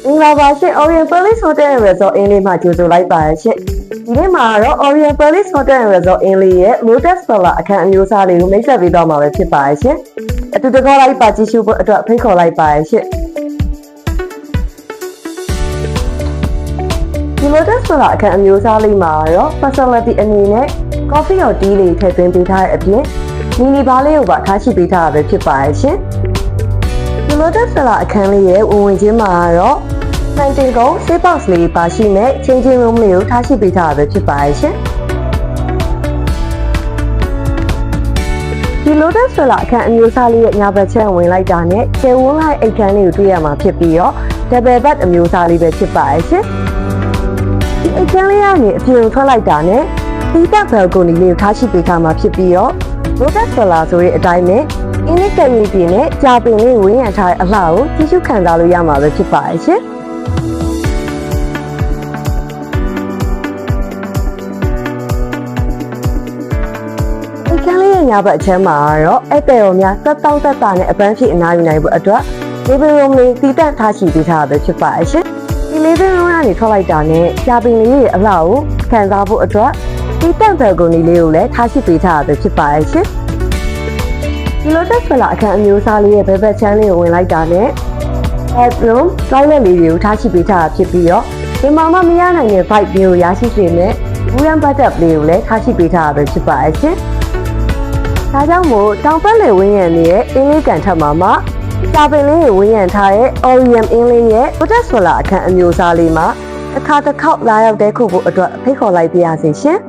မင်္ဂလာပါရှင် Orient Palace Hotel and Resort အင်းလေးမှာကြိုဆိုလိုက်ပါရရှင်ဒီနေ့မှာတော့ Orient Palace Hotel and Resort အင်းလေးရဲ့ Lotus Villa အခန်းအမျိုးအစားလေးကိုမိတ်ဆက်ပေးတော့မှာပဲဖြစ်ပါရရှင်အတူတကောလိုက်ပါကြည့်ရှုဖို့အတွက်ဖိတ်ခေါ်လိုက်ပါရရှင်ဒီ Lotus Villa အခန်းအမျိုးအစားလေးမှာတော့ facility အနေနဲ့ coffee or tea လေးထည့်သွင်းပေးထားတဲ့အပြင် mini bar လေးကိုပါထားရှိပေးထားတာပဲဖြစ်ပါရရှင်ဒီ Lotus Villa အခန်းလေးရဲ့ဝင်ချင်းမှာတော့နိုင်တင်ကုန် safe box လေးပါရှိမဲ့ changing room လေးကိုထားရှိပေးထားတာပဲဖြစ်ပါရဲ့ရှင်ဒီ Lotus Villa အခန်းအမျိုးအစားလေးရဲ့ညာဘက်ချမ်းဝင်လိုက်တာနဲ့ကျယ်ဝန်းလိုက်အိတ်ခမ်းလေးကိုတွေ့ရမှာဖြစ်ပြီးတော့ double bed အမျိုးအစားလေးပဲဖြစ်ပါရဲ့ရှင်ဒီအိတ်ခမ်းလေးကနေအပြင်ထွက်လိုက်တာနဲ့ဒီဘက် balcony လေးကိုထားရှိပေးထားမှာဖြစ်ပြီးတော့ Lotus Villa ဆိုတဲ့အတိုင်းနဲ့အင်းလေးကလေးပြင်းနဲ့ကြာပင်လေးဝင်းရံထားတဲ့အလှကိုကြည့်ရှုခံစားလို့ရမှာပဲဖြစ်ပါရဲ့ရှင်အခန်းလေးရဲ့ညာဘက်အချမ်းမှာတော့ဧည့်သည်တော်များသက်တောင့်သက်သာနဲ့အပန်းဖြေအနားယူနိုင်ဖို့အတွက် living room လေးတည်တံ့ထားရှိပေးထားတာပဲဖြစ်ပါရဲ့ရှင်ဒီ living room ကနေထွက်လိုက်တာနဲ့ကြာပင်လေးရဲ့အလှကိုခံစားဖို့အတွက်တည်တံ့ balcony လေးကိုလည်းထားရှိပေးထားတာပဲဖြစ်ပါရဲ့ရှင်ဒီ Lotus Villa အခန်းအမျိုးအစားလေးရဲ့ဘက်ဘက်ချမ်းလေးကိုဝင်လိုက်တာနဲ့ bathroom toilet လေးတွေကိုထားရှိပေးထားတာဖြစ်ပြီးတော့ဒီမှာမှမရနိုင်တဲ့ vibe လေးကိုရရှိစေတဲ့ wooden bathtub လေးကိုလည်းထားရှိပေးထားတာပဲဖြစ်ပါရဲ့ရှင်ဒါကြောင့်မို့တောင်ပတ်လည်ဝင်းရံနေရဲ့အင်းလေးကန်ထပ်မှာမှစာပင်လေးကိုဝင်းရံထားတဲ့ Orient အင်းလေးရဲ့ Lotus Villa အခန်းအမျိုးအစားလေးမှာတစ်ခါတစ်ခေါက်လာရောက်တဲ့ခုဖို့အတွက်ဖိတ်ခေါ်လိုက်ပါရစေရှင်